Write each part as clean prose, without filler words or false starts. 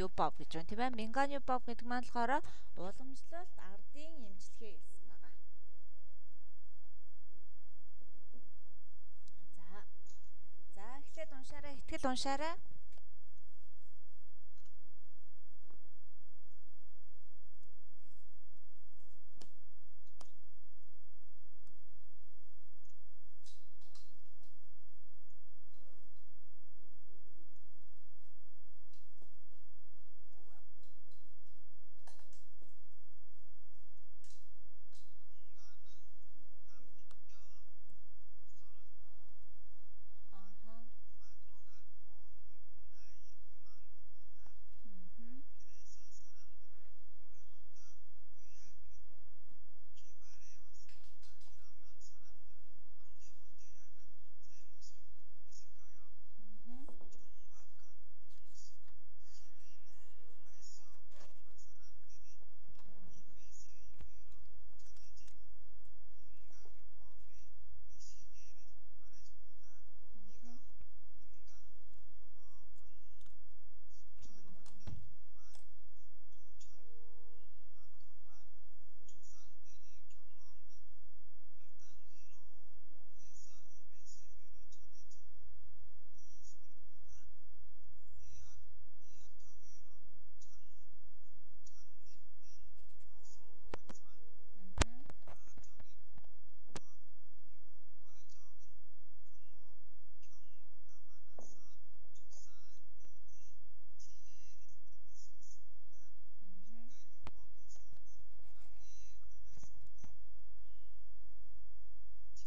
юпов гэж байна тийм ээ. Минган юпов гэдэг маань болохоор уламжлалт ардын эмчилгээ гэсэн байгаа. За эхлээд уншаарай, ихтгэл уншаарай.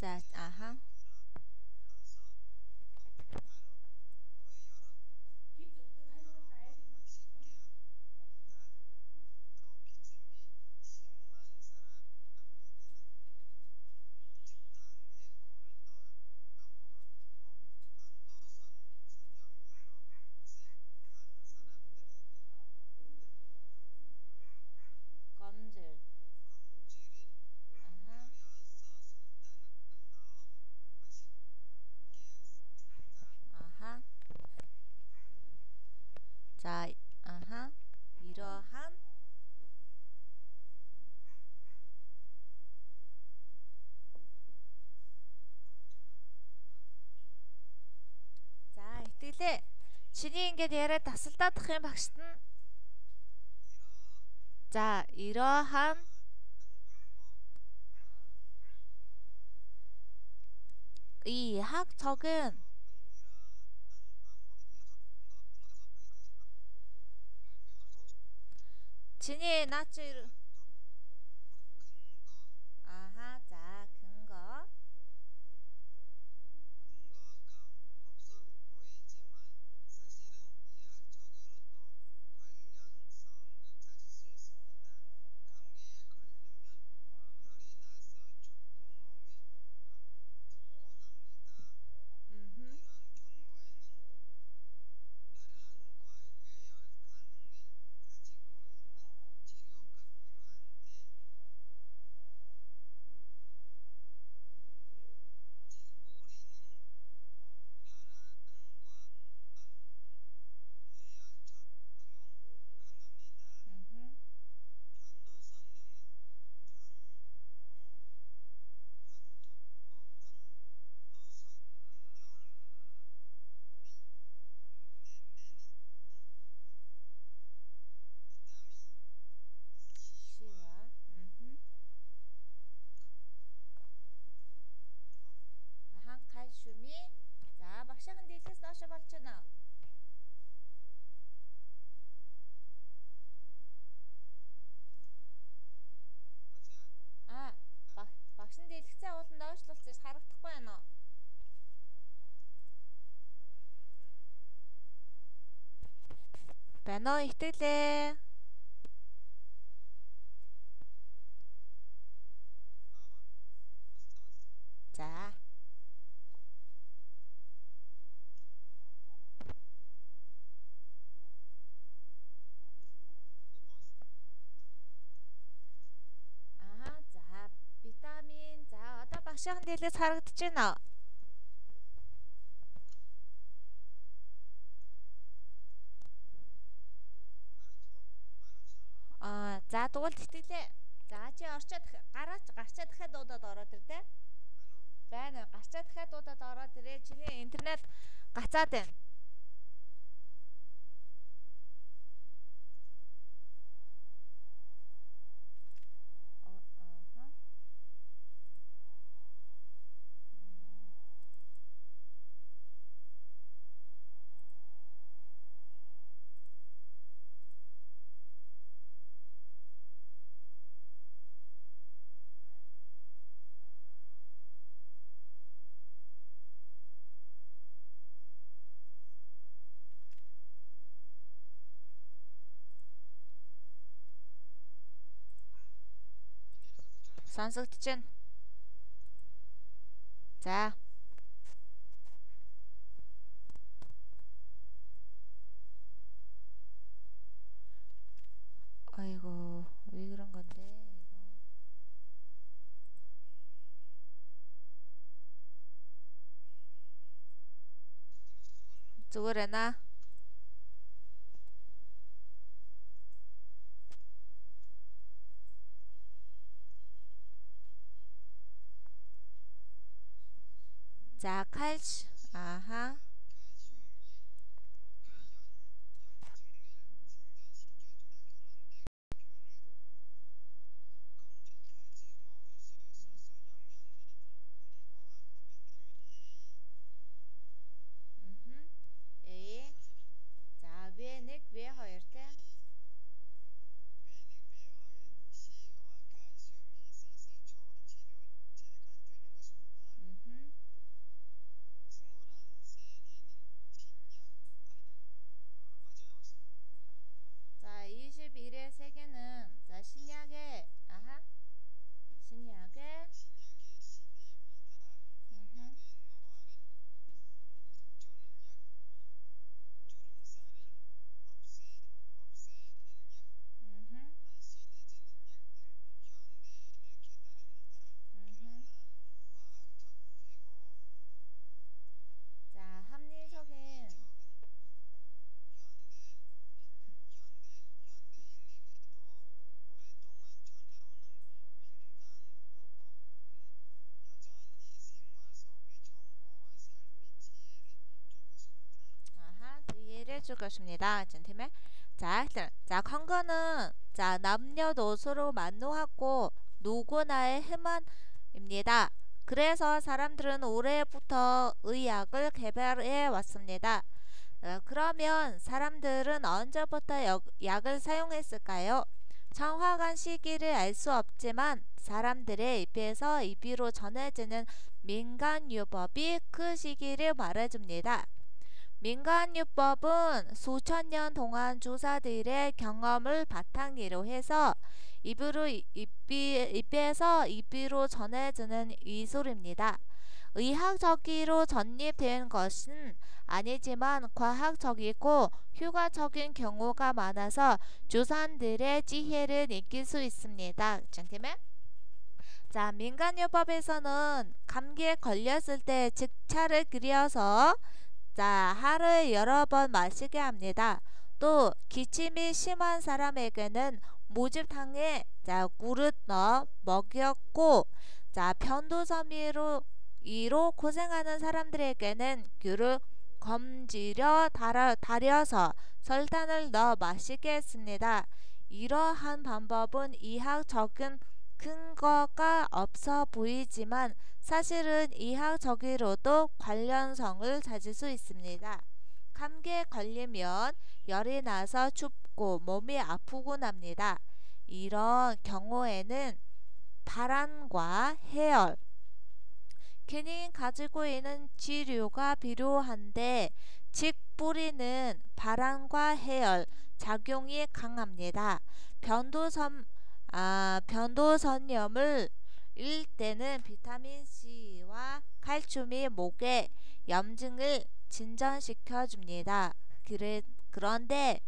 За 검질. 아하. 자, 이러한 За, итгэлээ. Чиний ингээд яриа тасалдаадах юм багшд нь. За, 이러한 이 학적은 진이 나츠 자 근거 시와 칼슘이 자 багшийн дэлгэц доош болж байна. Багшийн дэлгэцээ уулан доошлуулчих харагдахгүй байна уу? Байна уу итгэлээ. За. За витамин. За одоо багшийн дэлгэц харагдаж байна уу? За тэгвэл тэтгэлээ. За чи орчоо гарчаа дахиад дуудаад ороод ир тэ. Байна. Гарчаа дахиад дуудаад ороод ирээ. Чиний интернет гацаад байна. Сонсогдож байна. За. 아이고, 왜 그런 건데, 이거. зүгээр байна. 자, 칼슘. 아하. A. 자, 위에는 위에 허일 때. 자, 21의 세계는 자, 신약의 아하. 신약의 자, 합리적인 아하, 이해를 해줄 것입니다. 젠틀맨. 자, 자, 컨거는 자, 남녀노소로 만노하고 누구나의 희망입니다. 그래서 사람들은 올해부터 의학을 개발해 왔습니다. 그러면 사람들은 언제부터 약을 사용했을까요? 정확한 시기를 알 수 없지만 사람들의 입에서 입으로 전해지는 민간요법이 그 시기를 말해줍니다. 민간요법은 수천 년 동안 조사들의 경험을 바탕으로 해서 입에서 입으로 전해지는 기술입니다. 의학적으로 전입된 것은 아니지만 과학적이고 효과적인 경우가 많아서 조상들의 지혜를 느낄 수 있습니다. 젠틀맨. 자, 민간요법에서는 감기에 걸렸을 때 즉차를 끓여서 자, 하루에 여러 번 마시게 합니다. 또 기침이 심한 사람에게는 모집탕에 자, 꿀을 넣어 먹였고 자, 편도섬유로 이로 고생하는 사람들에게는 귤을 검지려 달여서 설탕을 넣어 마시게 했습니다. 이러한 방법은 의학적인 근거가 없어 보이지만 사실은 의학적으로도 관련성을 가질 수 있습니다. 감기에 걸리면 열이 나서 춥고 몸이 아프곤 합니다. 이런 경우에는 발한과 해열 기능이 가지고 있는 치료가 필요한데 즉 뿌리는 발한과 해열 작용이 강합니다. 변도선염을 일 때는 비타민C와 칼슘이 목에 염증을 진전시켜 줍니다. 그런데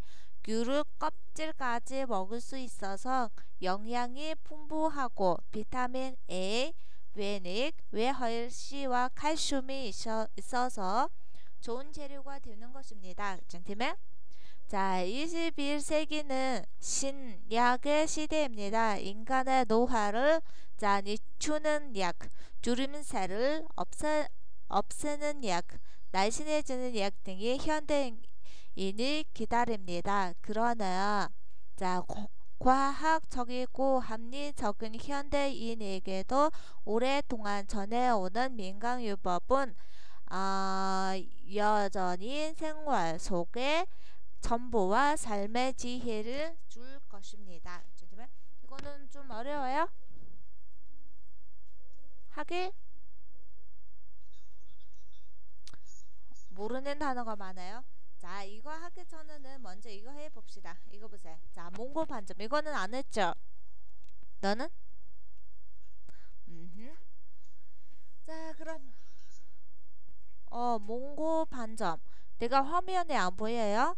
귤을 껍질까지 먹을 수 있어서 영양이 풍부하고 비타민 A, 외닉, 외혈씨와 칼슘이 있어서 좋은 재료가 되는 것입니다. 젠틀맨. 자, 21세기는 신약의 시대입니다. 인간의 노화를 늦추는 약, 주름살을 없애는 약, 날씬해지는 약 등이 현대인이 기다립니다. 그러나 과학적이고 합리적인 현대인에게도 오랫동안 전해오는 민간요법은 여전히 생활 속에 정보와 삶의 지혜를 줄 것입니다. 잠시만. 이거는 좀 어려워요? 하기? 모르는 단어가 많아요. 자, 이거 하기 전에는 먼저 이거 해봅시다. 이거 보세요. 자, 몽고 반점. 이거는 안 했죠? 너는? 자, 그럼 몽고 반점. 내가 화면에 안 보여요?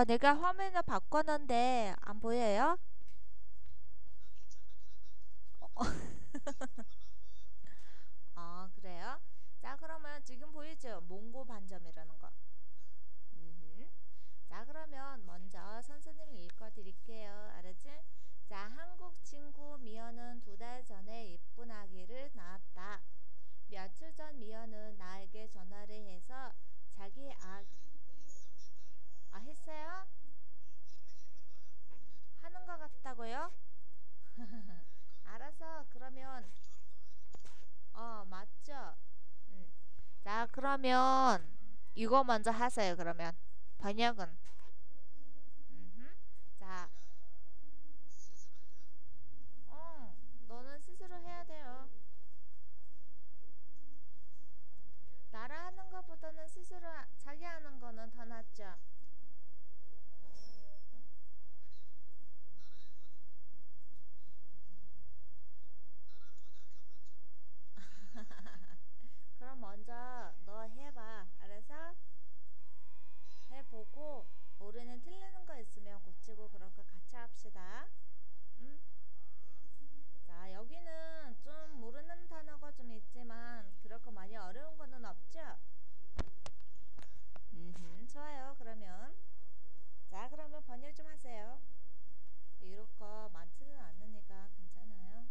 내가 화면을 바꿨는데 안 보여요? 그래요? 자, 그러면 지금 보이죠? 몽고 반점이라는 거. 음흠. 자, 그러면 먼저 선생님이 읽어드릴게요. 알았지? 자, 한국 친구 미연은 2달 전에 예쁜 아기를 낳았다. 며칠 전 미연은 나에게 전화를 해서 자기 했어요? 하는 것 같다고요? 알아서 그러면 맞죠? 음. 자, 그러면 이거 먼저 하세요. 그러면 번역은 자, 너는 스스로 해야 돼요. 나라 하는 것보다는 스스로 자기 하는 거는 더 낫죠. 그럼 먼저 너 해봐. 알아서 해보고 모르는 틀리는 거 있으면 고치고 그런 거 같이 합시다. 음? 자, 여기는 좀 모르는 단어가 좀 있지만 그렇게 많이 어려운 거는 없죠? 좋아요. 그러면 번역 좀 하세요. 이럴 거 많지는 않으니까 괜찮아요.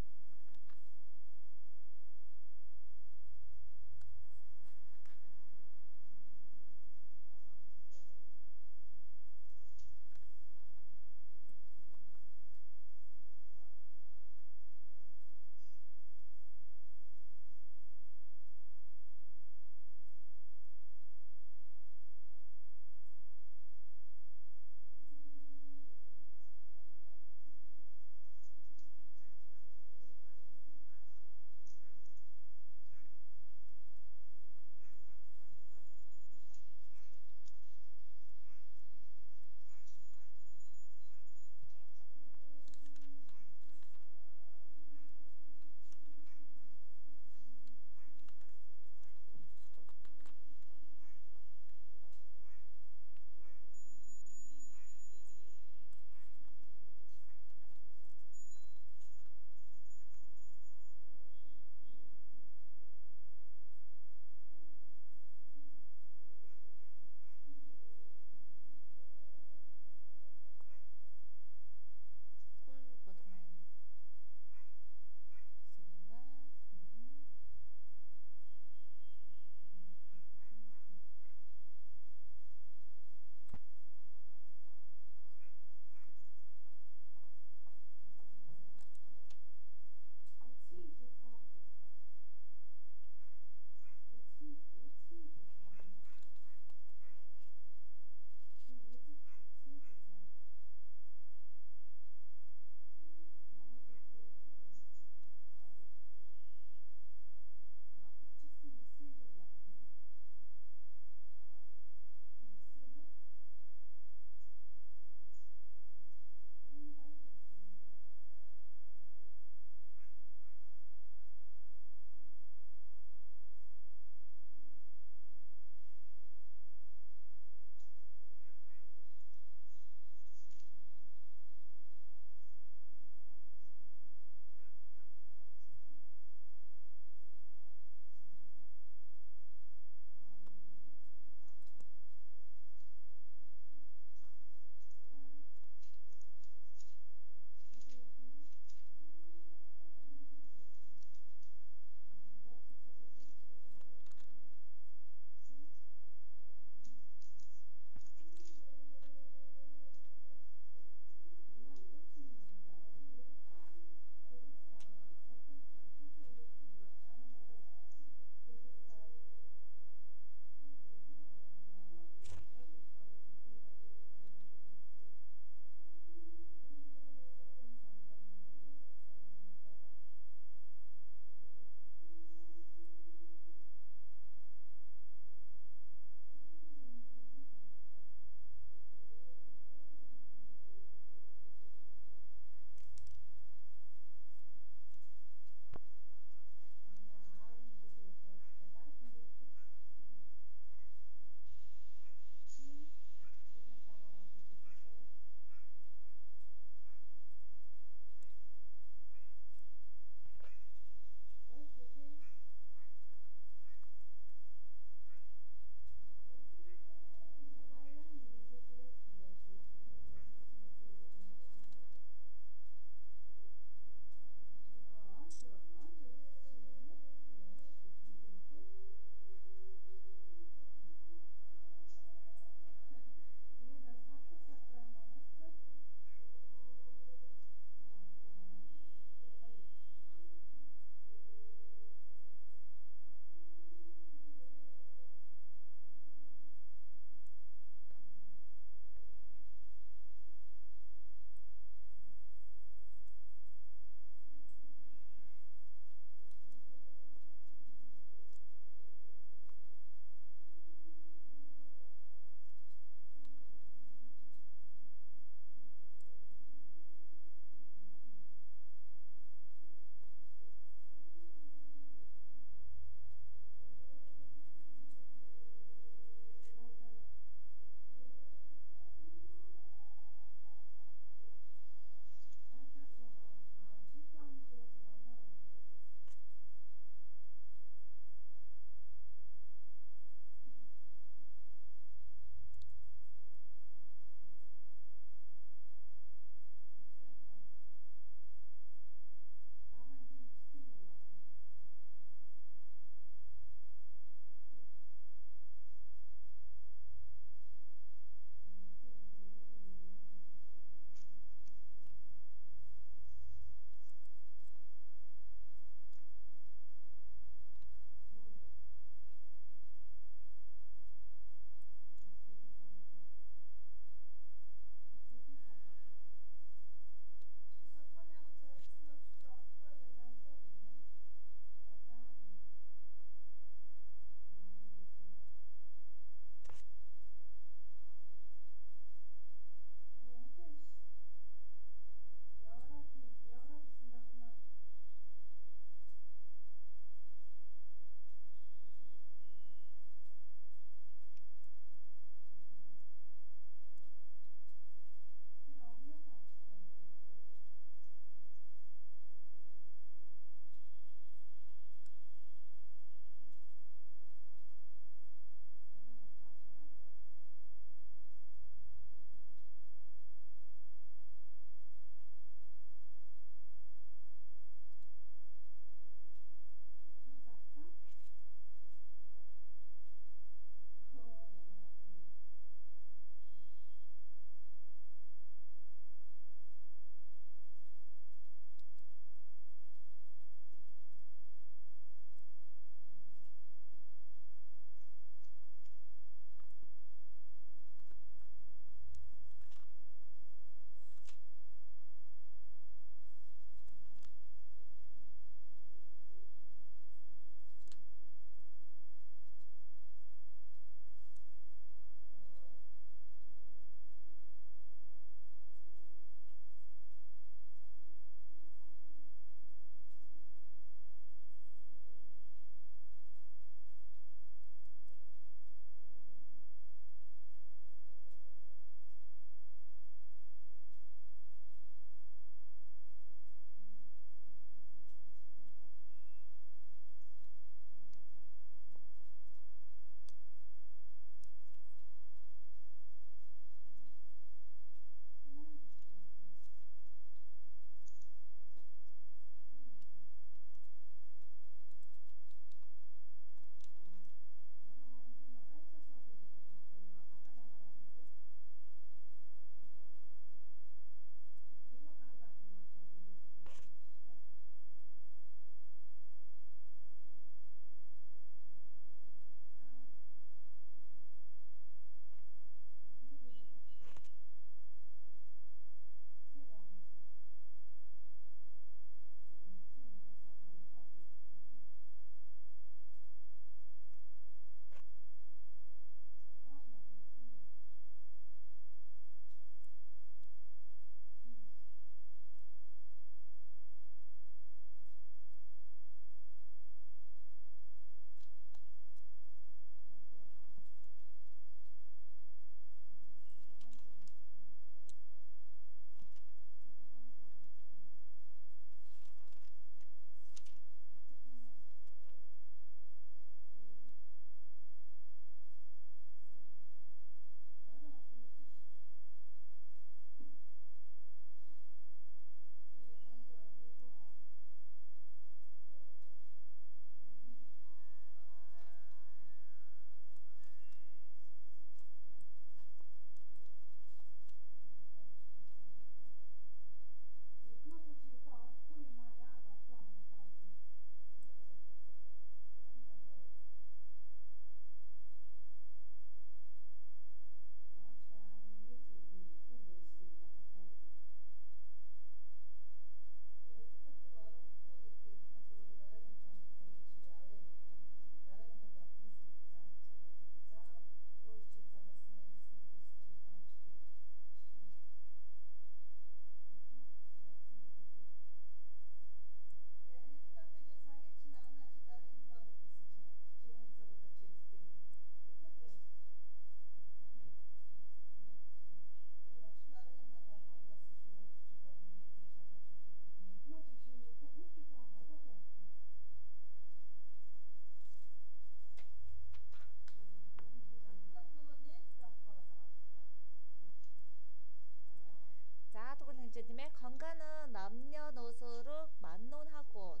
건강은 남녀노소로 만론하고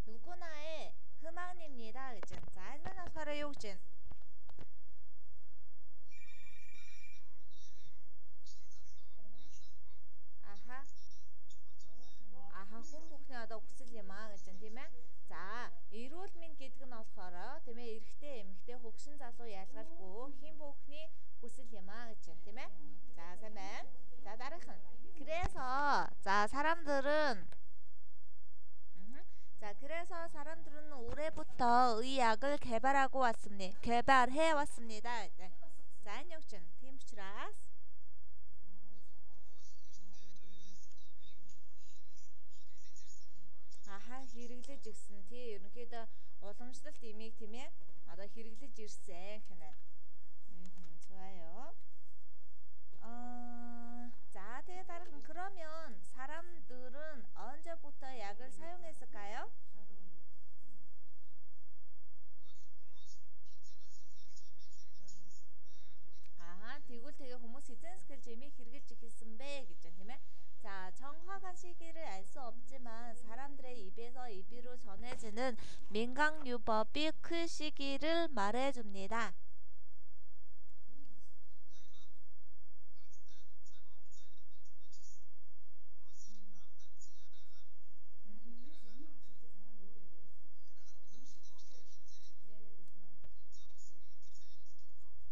누구나의 희망입니다. 그죠? 자, 얼마나 서로 욕진. 아하. 아하 хүн бүхний одоо хүсэл юм аа гэж байна тийм ээ. За, эрүүл мэнд гэдэг нь болохоор тийм ээ эрэгтэй эмэгтэй хөгшин залуу ялгалгүй хэн бүхний хүсэл юм аа гэж байна тийм ээ. За, сайн байна. За, дараах нь. 그래서 자, 사람들은 그래서 사람들은 올해부터 의약을 개발해 왔습니다. 네. За, энэ юу гэж байна? Тийм учраас аха хэрэглэж ирсэн тий ерөнхийдөө уламжлалт имийг тийм ээ одоо хэрэглэж ирсэн гэнэ. 좋아요. 자, тэгээ дараах нь 그러면 사람들은 언제부터 약을 사용했을까요? тэгвэл тэгээ хүмүүс эзэн сэтгэлж имийг хэрэглэж эхэлсэн бэ гэж байна тийм ээ. 자, 정확한 시기를 알 수 없지만 사람들의 입에서 입으로 전해지는 민간요법이 그 시기를 말해줍니다.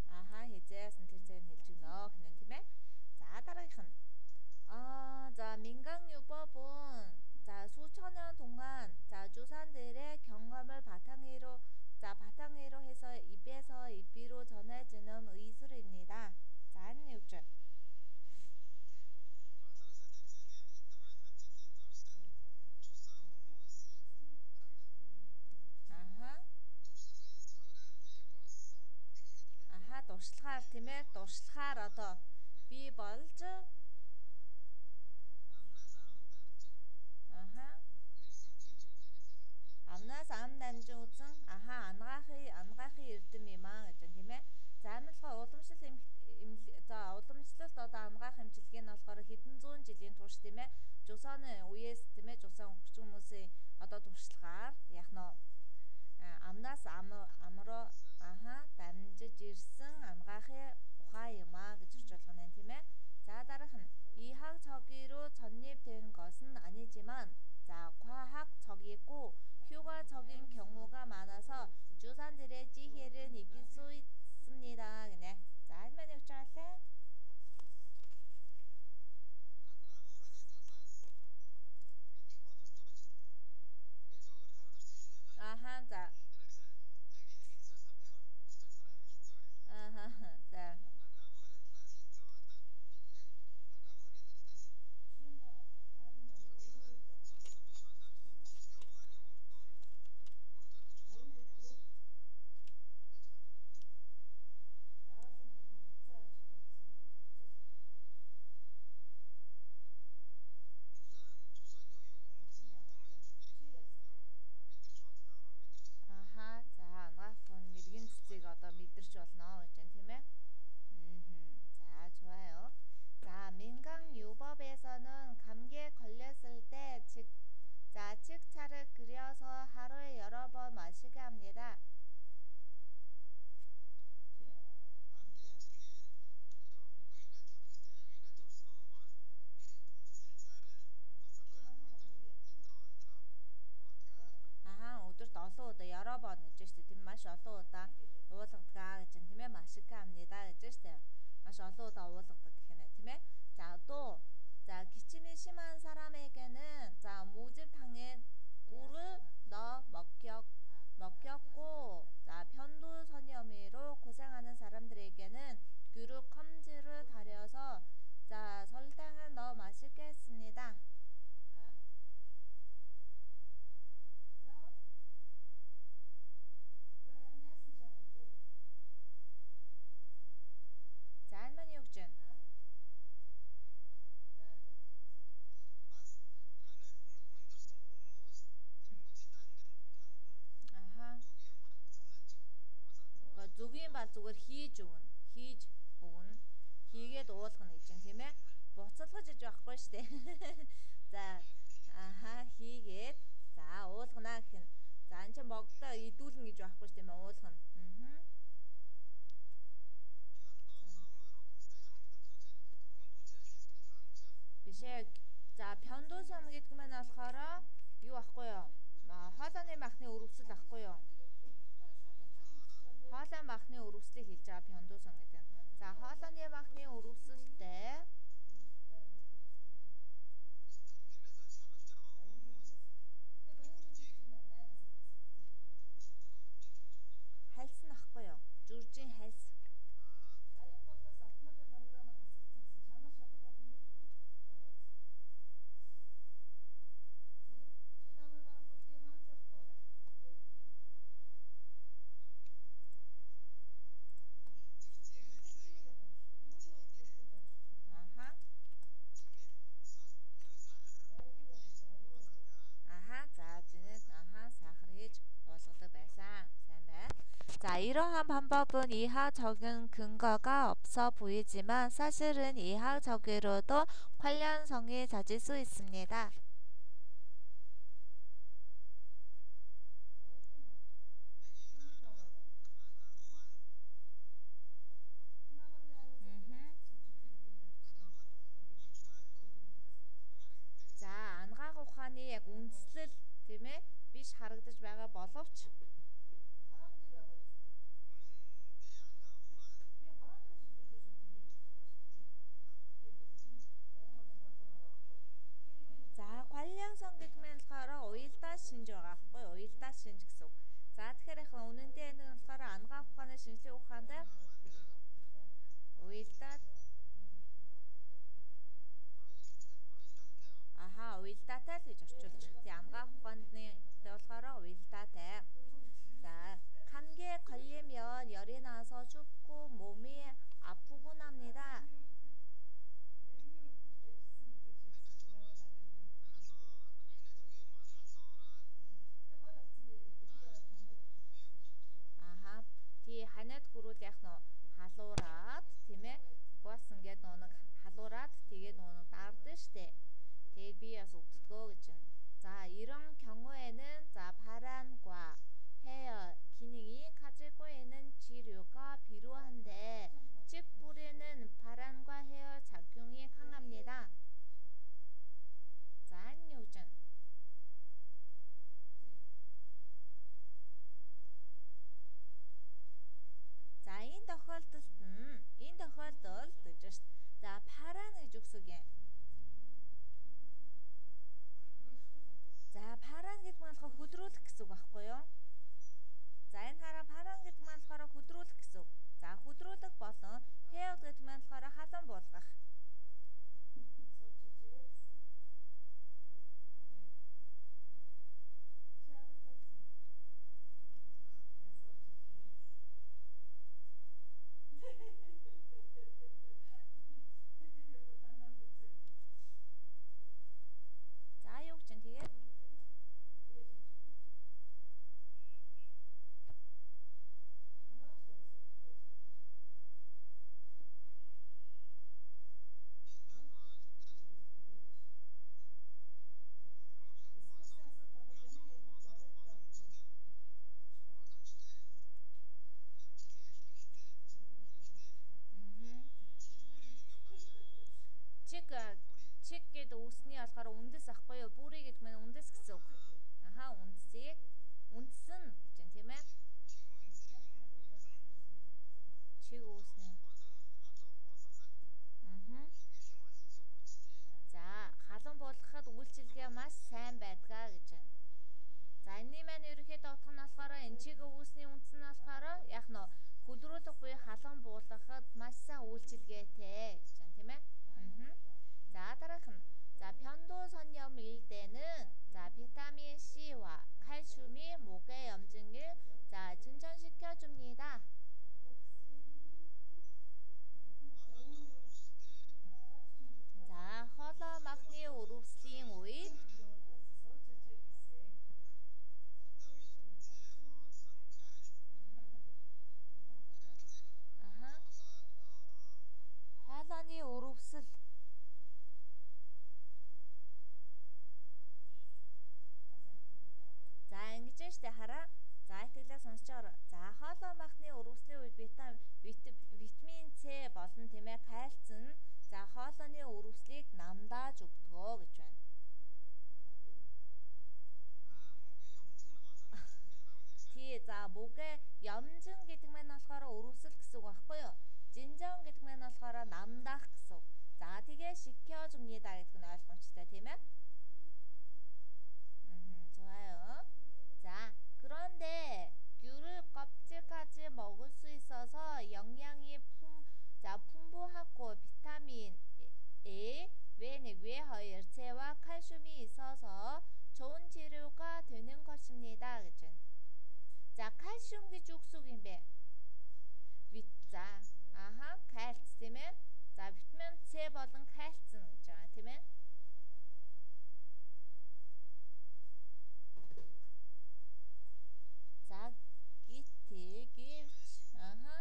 아하, 해제했은 тэрцэн хэлж гинөө гэнэ тийм ээ. За, дараагийнх нь. 자, 민간요법은 수천 년 동안 조상들의 경험을 바탕으로 해서 입에서 입으로 전해지는 의술입니다. 자, 6절. 아하. 아하, туршлагаар тийм ээ. туршлагаар одоо бий болж 아하. Амнаас ам дамжин үзэн ангаахын эрдэм юм аа гэж байна тийм ээ. За, амьдлага уламжлалт одоо ангаах эмчилгээ нь болохоор хэдэн зуун жилийн турш тийм ээ. Жусаны үеэс тийм ээ жусан хөгжим хүмүүсийн одоо туршлагаар яах нь амнаас амроо дамжиж ирсэн ангаахын ухаан юм аа гэж орчуулах нь тийм ээ. За, дараах нь 이학적으로 전립된 것은 아니지만 과학적이고 효과적인 경우가 많아서 주산들의 지혜를 이길 수 있습니다. 그냥 자, 할머니 어쩌할래? 아하, 자, 아하, 자. 아하, 자, 안가폰 밀긴 цэцгийг одоо мэдэрч болно гэж байна тийм ээ. 자, 좋아요. 자, 민간요법에서는 감기에 걸렸을 때 칡차를 끓여서 하루에 여러 번 마시게 합니다. өдөрт олон удаа 여러 번 гэж штэ тийм маш олон удаа уулгадаг гэж тийм ээ 마시게 합니다 гэж штэ маш олон удаа уулгадаг гэх нэ тийм ээ. 자, 기침이 심한 사람에게는 모집탕에 꿀을 넣어 먹였고 편도선염으로 고생하는 사람들에게는 귤 컴지를 달여서 설탕을 넣어 마시게 했습니다. 자, 할머니 욕준. 아하. зүгийн бал зүгээр хийж өгнө. Хийгээд уулгах нь гэж юм тийм ээ. буцалгаж иж байхгүй штэ. За аха хийгээд за уулгана гэх нь. За энэ чинь богдоо идүүлнэ гэж байхгүй штэ юм уулгана. Аа. Биш ээ. За пёндуу сум гэдэг нь болохоор юу ахгүй юу? Хоолойны махны өрөвсөл ахгүй юу? Хоолой махны өрөвслийг хэлж байгаа пёндуу сум гэдэг нь. За хоолойны махны өрөвсөлтэй хальс нь ахгүй юу? Жүржийн хальс. Аха. Аха за зинэд аха сахар хийж уулгадаг байсан. Сайн байна. 자, 이러한 방법은 이하적인 근거가 없어 보이지만 사실은 이하적으로도 관련성이 찾을 수 있습니다. За, ангаах ухааны яг үндслэл тийм ээ биш харагдаж байгаа боловч за 관련성 гэдэг нь болохоор уялдаа шинж байгаа байхгүй уялдаа шинж гэсэн үг. За тэгэхээр яг үнэндээ энэ нь болохоор ангаах ухааны шинжлэх ухаантай уялдаа аха уялдаатай л гэж орчуулж. Тий ангаах ухааны болохоор уялдаатай. За 감기에 걸리면 열이 나서 춥고 몸이 아프곤 합니다. Аха. Тий ханиад хүрүүл яг нөө халуураад тийм ээ. Бас ингээд нөө халуураад тэгээд нөө даардаг штэ. Тэгээд би бас өвддгөө гэж байна. 자, 이런 경우에는 자 발안과 해열 기능이 가지고 있는 치료가 필요한데 즉 뿌리는 발안과 해열 작용이 강합니다. 자, 요즘 За энэ тохиолдолд гэж байна. За паран гэж үгсэг юм. За паран гэдэг нь болохоор хөдрүүлэх гэсэн үг байхгүй юу? За энэ хараа паран гэдэг нь болохоор хөдрүүлэх гэсэн үг. За хөдрүүлэх болон хэод гэдэг нь болохоор халуун буулгах. За юу гэж юм тэгээд чиг гэдэг үсний болохоор үндэс ахгүй юу? Бүрий гэдэг нь үндэс гэсэн үг. Аха үндсийг үндсэн гэж байна тийм ээ. Чиг үсний. За халуун буулгахад үйлчилгээ маш сайн байдгаа гэж байна. За энэний маань ерөнхийдөө утга нь болохоор энэ чиг үсний үндэс нь болохоор яг нөө хөдрүүлэх буюу халуун буулгахад маш сайн үйлчилгээтэй гэж байна тийм ээ. 자, дараах нь. 자, 편도선염일 때는 자, 비타민 C와 칼슘이 목의 염증을 자, 진전시켜 줍니다. 자, 허러막니 오룹스링 오일 아하. 하라니 오룹슬 штэ хараа. За итгэлээ сонсож байгаа. За хоолой махны өрөвслийн үед витамин С болон тийм ээ кальц нь за хоолойны өрөвслийг намдааж өгдөгөө гэж байна. Тий, за бүгэ ямжин гэдэг маань болохоор өрөвсөл гэсэн үг байхгүй юу? Жинжон гэдэг маань болохоор намдаах гэсэн үг. За тэгээ шикёжмнида гэдэг нь ойлгомжтой тийм ээ? 좋아요. 자, 그런데 귤을 껍질까지 먹을 수 있어서 영양이 풍부하고 비타민 A, 뇌하열체와 칼슘이 있어서 좋은 재료가 되는 것입니다. 그죠? 자, 칼슘이 쭉쑥인데 자, 아하, 칼슘에 자, 비타민 C болон кальц нь гэж байгаа тийм ээ. За, гэвч аха.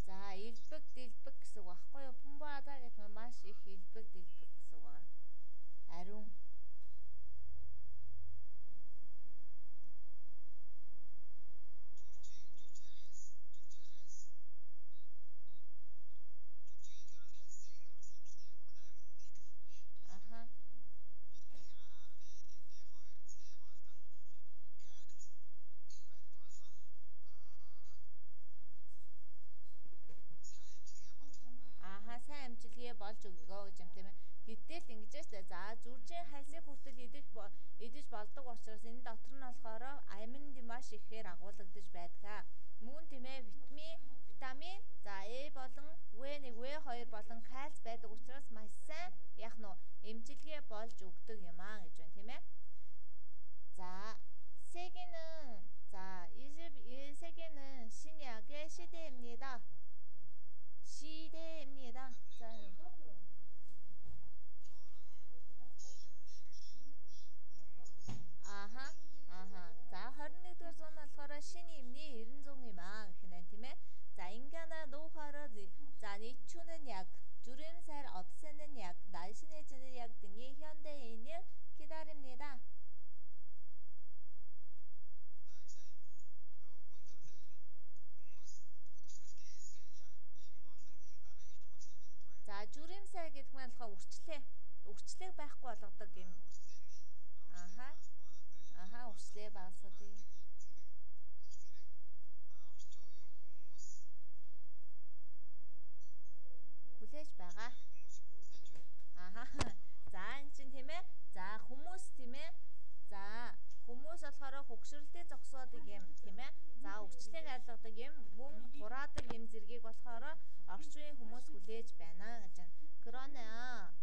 За, илбэг дэлбэг гэсэн үг байхгүй юу? Пумбаада гэдэг нь маш их илбэг дэлбэг гэсэн үг байна. Ариун. Аха. Аха, сайн амжилтгээ болж өгдөгөө гэж юм тийм ээ. Гэтэл ингэж штэ. За, зүржийн хальсыг хүртэл идэж болдог учраас энэ дотор нь болохоор аминд маш ихээр агуулгадж байдаг. Мөн тийм ээ витамин за А болон В1 В2 болон кальц байдаг учраас маш сайн яг нь эмчилгээ болж өгдөг юм аа гэж байна тийм ээ. За, 세계는 자, 21세기는 신약의 시대입니다. 시대입니다. 자, 아하, 아하. 자, 21절 зуун болохоор шинэ эмний 90 юм аа гэх нь тийм ээ. За, 인간의 노화를 자, 늦추는 약, 주름살 없애는 약, 날씬해지는 약 등이 현대인을 기다립니다. За, 주름살 гэдэг нь болохоор үрчлэг байхгүй болгодог юм. Аха. Аха, үрчлээ багасгадаг. Хүлээж байгаа. Аха. За, энэ чинь тийм ээ. За, хүмүүс тийм ээ. За, хүмүүс болохоор хөгшрөлтөй зогсоодог юм тийм ээ. За, үрчлэг айлгадаг юм, мөн тураадаг юм зэргийг болохоор орчин үеийн хүмүүс хүлээж байна гэж байна. 그러나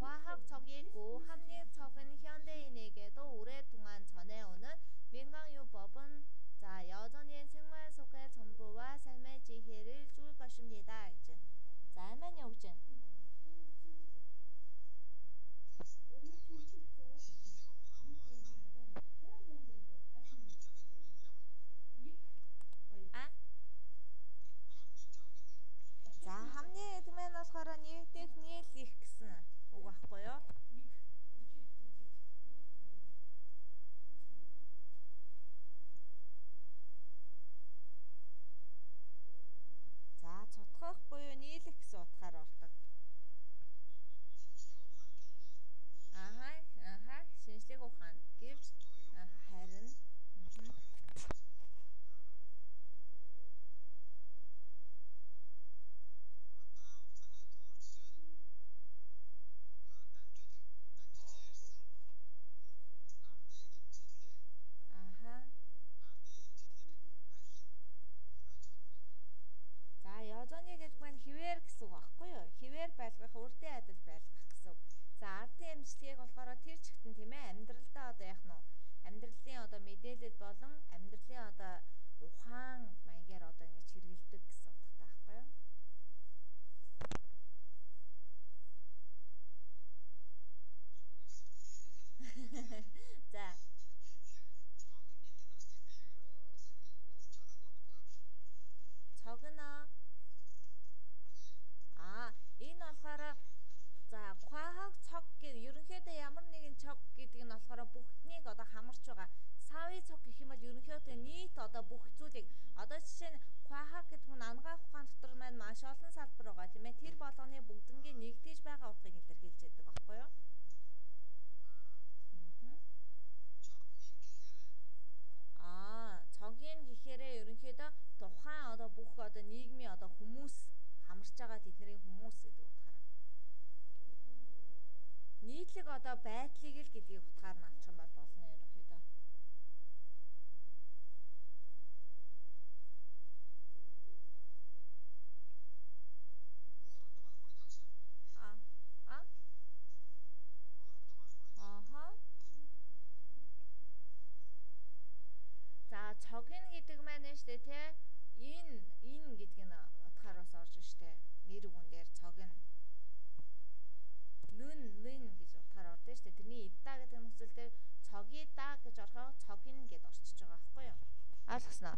과학적이고 합리적인 현대인에게도 오랫동안 전해오는 민간요법은 자, 여전히 생활 속의 전부와 삶의 지혜를 줄 것입니다. 이제. 자, 할머니 오죠. 아? За, хамны гэдэг нь болохоор нийгдэх нийлэх гэсэн үг байхгүй юу? За, цутгах буюу нийлэх гэсэн утгаар ордог. Аха, аха, шинжлэх ухаан гэвч харин 여전히 гэдэг нь хിവэр гэсэн үг багхгүй юу? Хിവэр байлгах, үрдээ адил байлгах гэсэн үг. За, ардын эмчилгээг болохоор тэр чигтэн тийм ээ амьдралдаа одоо яах нь амьдралын одоо мэдээлэл болон амьдралын одоо ухаан маягаар одоо ингэж хэрэгэлдэг гэсэн утгатай байхгүй юу? За. 적은어. 과학 척 ерөнхийдөө ямар нэгэн 척 гэдэг нь болохоор бүгднийг одоо хамарч байгаа. Савын цог гэх юм бол ерөнхийдөө нийт одоо бүх зүйлийг одоо жишээ нь 과학 гэдэг нь анагаах ухаан дотор маань маш олон салбар байгаа тийм ээ. Тэр болгоны бүгднгийн нэгдэж байгаа утгыг илэрхийлж яадаг байхгүй юу? Цогийн гэхээрээ ерөнхийдөө тухайн одоо бүх одоо нийгмийн одоо хүмүүс хамарч байгаа тэдний хүмүүс гэдэг утгаараа. Нийтлэг одоо байдлыг л гэдгийг утгаар нь авчих юм бол болно ерөнхийдөө. А а ааха. За цогын гэдэг маань нь штэ тий. Энэ гэдэг нь утгаар бас орж штэ. Нэр үгэн дээр цог нь нэн гэж утгаар ордог штэ. Тэрний идда гэдэг нөхцөл дээр цогида гэж орохоо цогин гэд орчиж байгаа байхгүй юу? Ойлгосноо?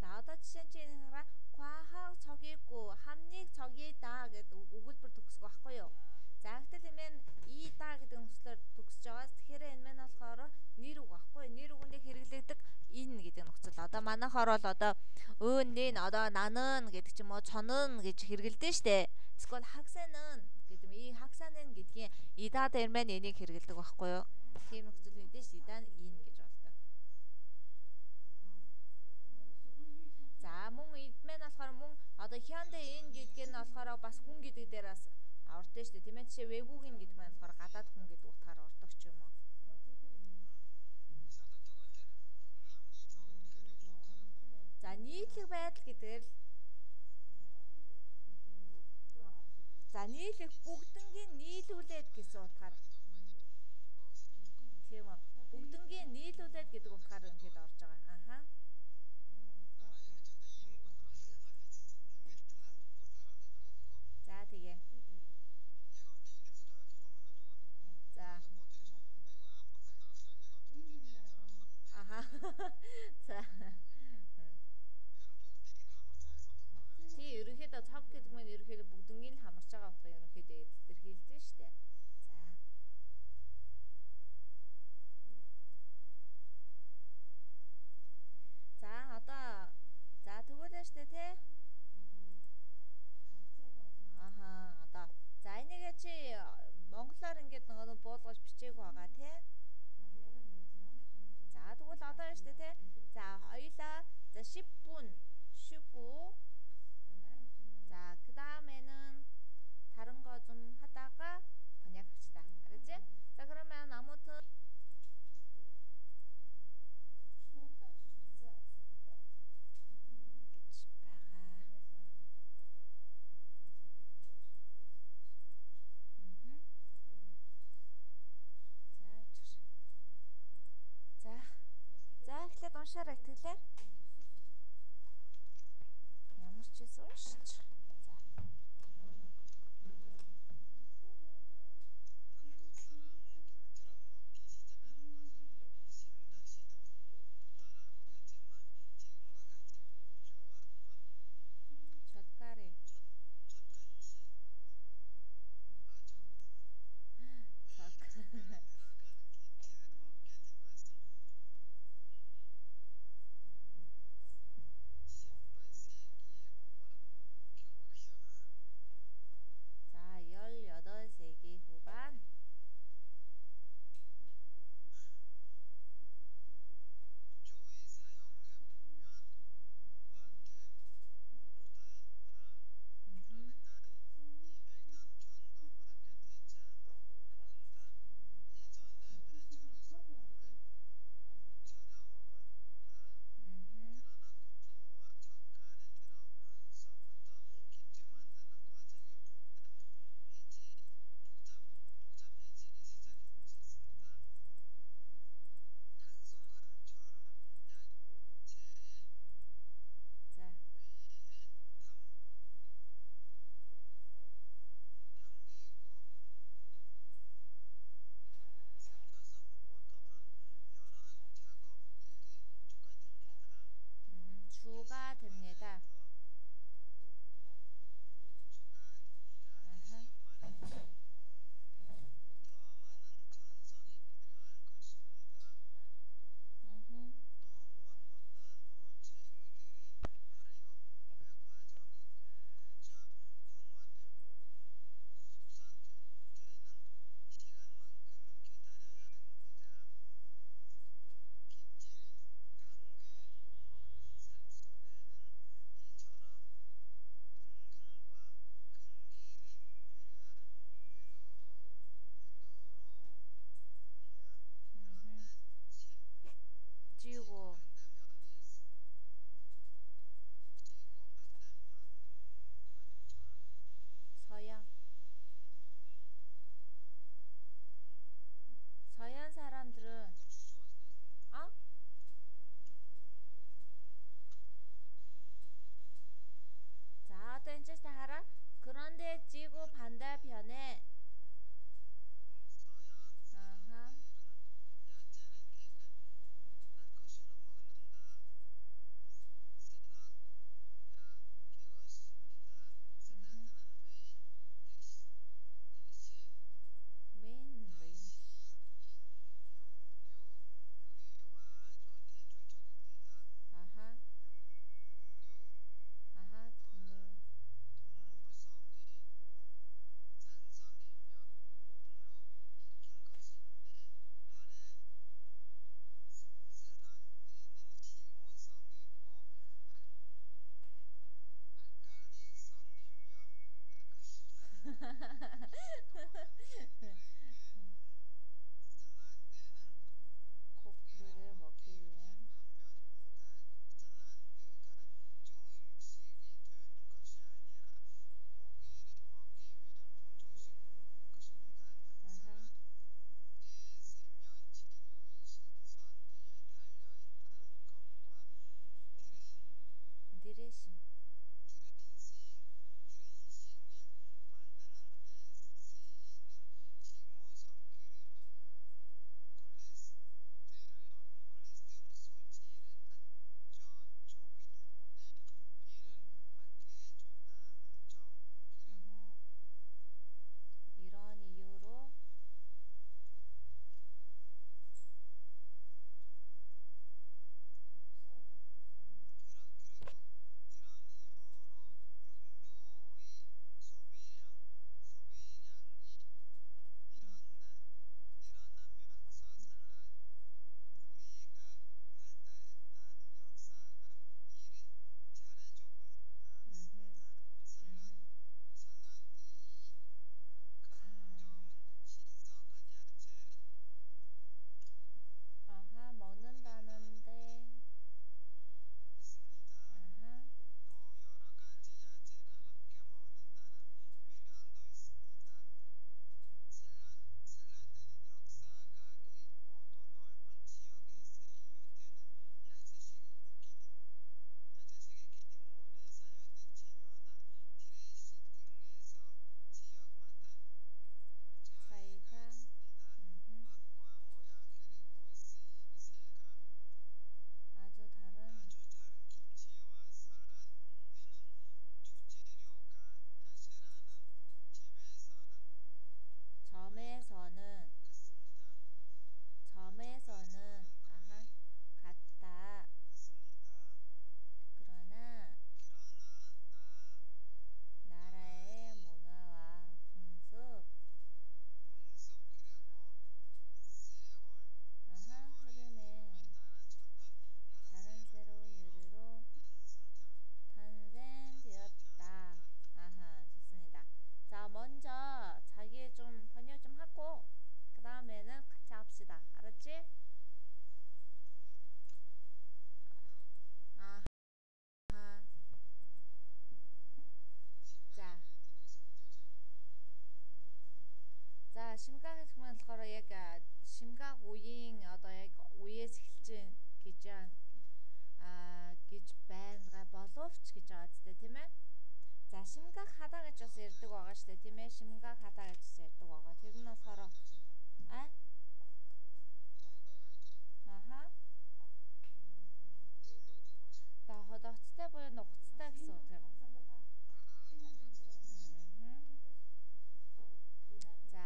За одоо жишээ чинь хараа 과학 цогигүй хамныг цогида гэдэг өгүүлбэр төгсгөх байхгүй юу? За гэтэл энэ мэн ида гэдэг нөхцлөөр төгсөж байгаа. Тэгэхээр энэ мэн болохоор нэр үг байхгүй юу? Нэр үгэндээ хэрэглэгдэг ин гэдэг нөхцөл. Одоо манайхаар бол одоо нэн одоо нанан гэдэг ч юм уу цонон гэж хэрэглэдэг штэ. Эсвэл хагсанан гэдэг юм. И хагсанан гэдгийн ида дээр мэн энийг хэрэглэдэг байхгүй юу? Тийм нөхцөл үүдээс ида ин гэж болдог. За мөн идмэн болохоор мөн одоо хянда ин гэдгээр нь болохоор бас хүн гэдэг дээрээс ордог шүү дээ тийм ээ. Жишээ вэгүүгийн гэдэг маань болохоор гадаад хүн гэдэг утгаар ордог ч юм уу. За нийтлэг байдал гэдгээр л за нийлэх бүгднгийн нийлүүлээд гэсэн утгаар тийм үү. Бүгднгийн нийлүүлээд гэдэг утгаар өнөхөд орж байгаа. Аха. За тэгээ. За. Аха. За. Тий, ерөнхийдөө цог гэдэг нь ерөнхийдөө бүгднгийн л хамарч байгаа утгыг ерөнхийдөө илэрхийлдэг шүү дээ. За. За одоо за тэгвэл штэ тий. Аха одоо за энийг чи монголоор ингээд нэг буулгаж бичээгүй байгаа тий. За тэгвэл одоо штэ тий. За хоёлаа за 10 분 쉬고 자, 그다음에는 다른 거 좀 하다가 번역합시다. 알았지? 자, 그러면 아무튼 За, эхлээд уншаарай тэглээ. Ямар ч юм уншиж. 젓갈이 심각 гэх юм болохоор яг 심각 үеийн одоо яг үеэс эхэлж гэж гэж байгаа боловч гэж байгаа зү тийм ээ. За 심각 хадаа гэж бас ярьдаг байгаа шүү дээ тийм ээ. 심각 хадаа гэж бас ярьдаг байгаа. Тэр нь болохоор аха. За ходогцтой буюу нухацтай гэсэн үг юм. За.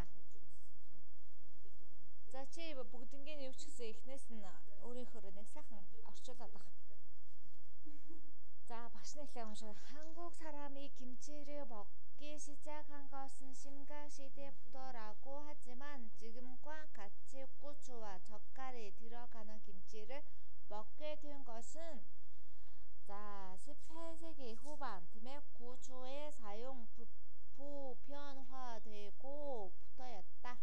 За чи бүгднгийн юу ч гэсэн эхнээс нь өөрийнхөө нэг сайхан орчуулад баг. За багш нэглээ уншаа. 한국 사람이 김치를 먹기 시작한 것은 심각 시대부터라고 하지만 지금과 같이 고추와 젓갈이 들어가는 김치를 먹게 된 것은 자 18세기 후반쯤에 고추의 사용 보편화되고부터였다.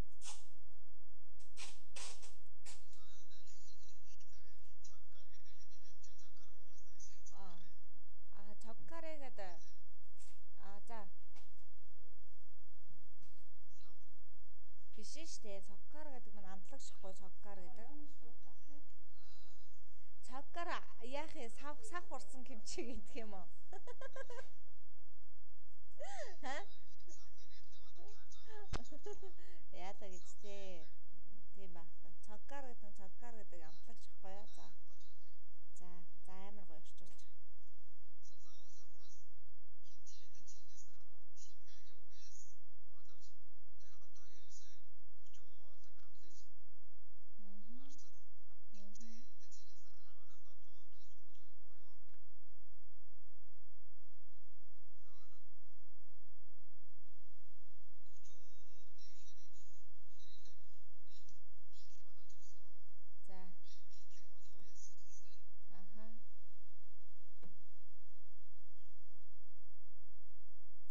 젓갈에 가다 자 биш штэ 젓갈 гэдэг нь амтлаг шахгүй 젓갈 гэдэг. 젓갈 яах вэ? Сав хурсан 김치 гэдэг юм уу? Ха? Яадаг гэжтэй. Тийм ба. 젓갈 гэдэг амтлаг шахгүй юу? За амар гоё орчуулж.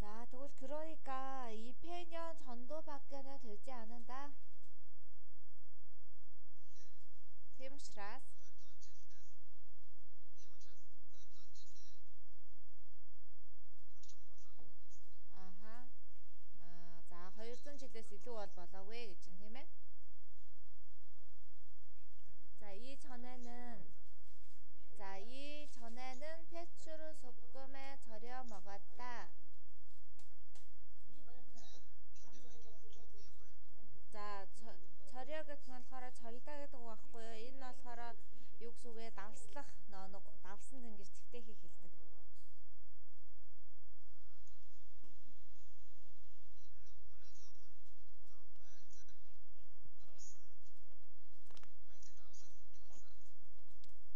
자, 그러니까 200년 전도밖에는 되지 않는다. Тийм учраас аха. За 200 жилээс илүү бол болоогүй гэж юм тийм ээ. 자, 이전에는 배추를 소금에 절여 먹었다. За, 절여 гэдэг нь болохоор 절даа гэдэг үг байхгүй юу? Энэ нь болохоор юу гэсэн үг вэ? Давслах, нэг давсан ингэж твтэхийг хэлдэг.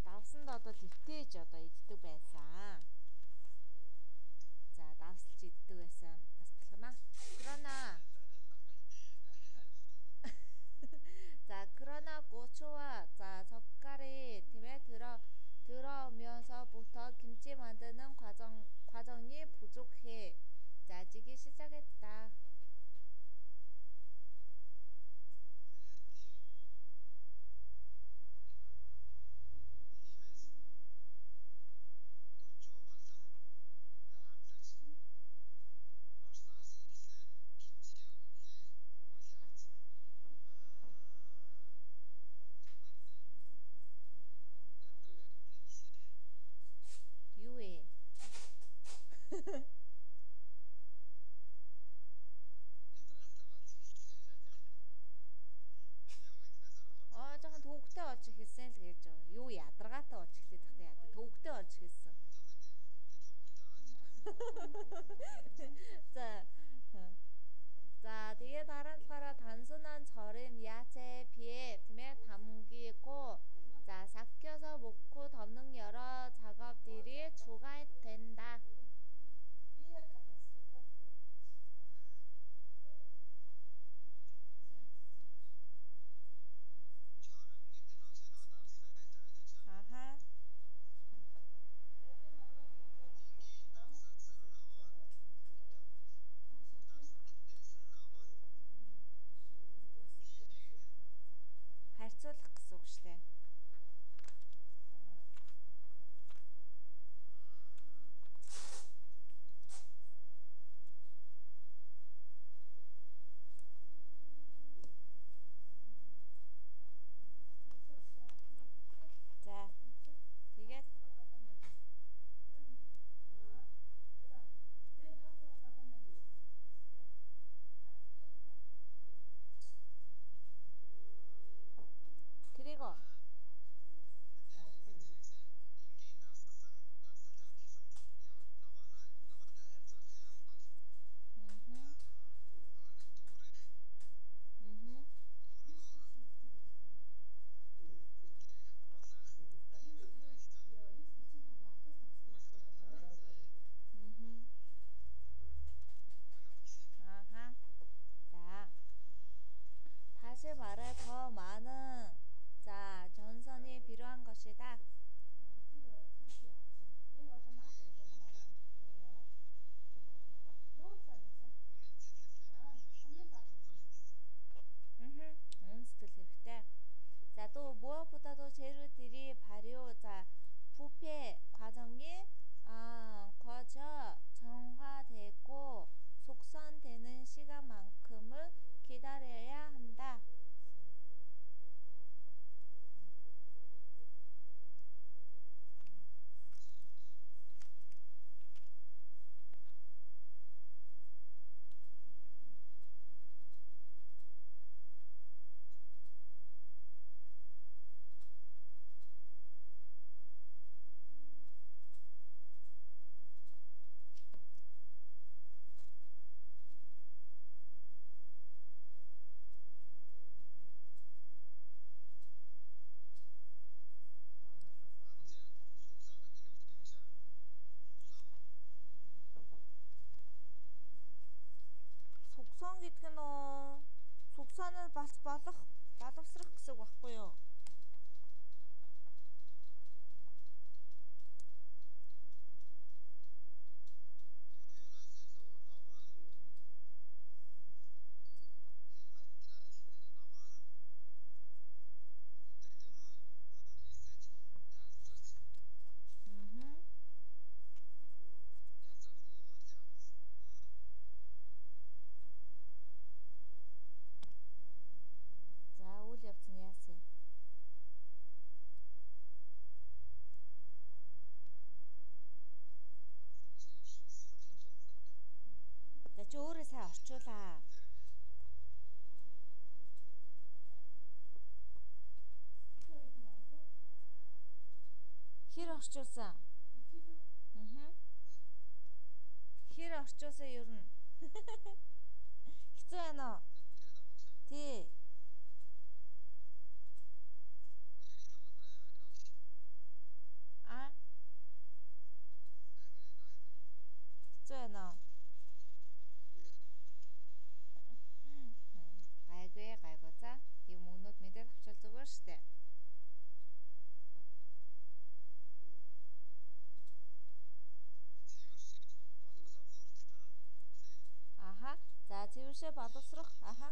Давсанд одоо твтээж одоо иддэг байсан. За, давсалж иддэг байсан. Бас болох юм аа. 그러나 고추와 젓갈이 팀에 들어오면서부터 김치 만드는 과정이 부족해 짜지기 시작했다. 유해. жоохон төвөгтэй болж ихсэн л гэж байна. Юу ядаргаатай болж эхлэх гэхдээ яа төвөгтэй болж ихсэн. 자, 뒤에 다른 거라 단순한 절임 야채에 비해 팀에 담기고 자, 삭혀서 먹고 덮는 여러 작업들이 추가된다. 아하. харьцуулах гэсэн үг шүү дээ. санаа боловсрох гэсэн үг багхгүй юу? Мгм. За үйл явц нь яасан? За чи өөрөө сайн орчуулаа. Хэр орчуулсан? Мгм. Хэр орчуулсан ер нь? Хэцүү байна уу? Тий. А? Хэцүү байна уу? Гайгүй. За, юм өгнүүд мэдээд авчвал зүгээр штэ. Аха. За, цэвэршээ боловсрох. Аха.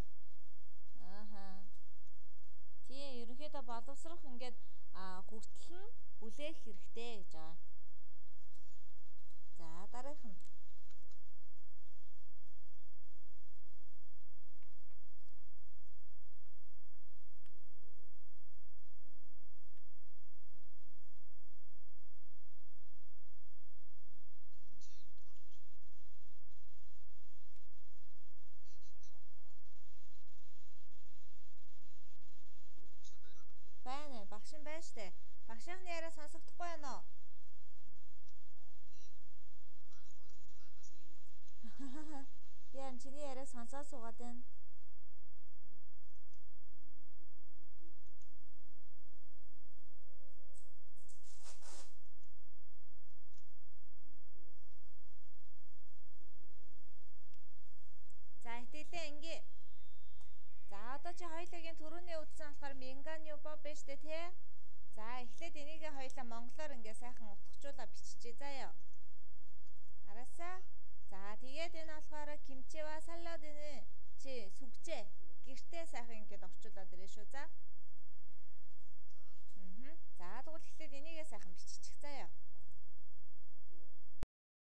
Тийм, ерөнхийдөө боловсрох ингээд хүртэл нь хүлээх хэрэгтэй гэж байгаа. За, дараах нь. Байна. Багш нь байна штэ. Багшийнхны яриа сонсогдохгүй байна уу? Би энэ чиний яриа сонсоод суугаад байна. За, итгэлээ ингээ. За, одоо чи хоёулагийн түрүүний үдсэн болохоор Минганью Боб байна штэ тий? За, эхлээд энийгээ хоёулаа монголоор ингээ сайхан утгачуулаа биччихье заяа. Араасаа. За, тэгээд энэ болохоор кимчива салаад энэ чи сүгжээ. Гэртээ сайхан ингээд орчуулаад ирээ шүү за. За, тэгвэл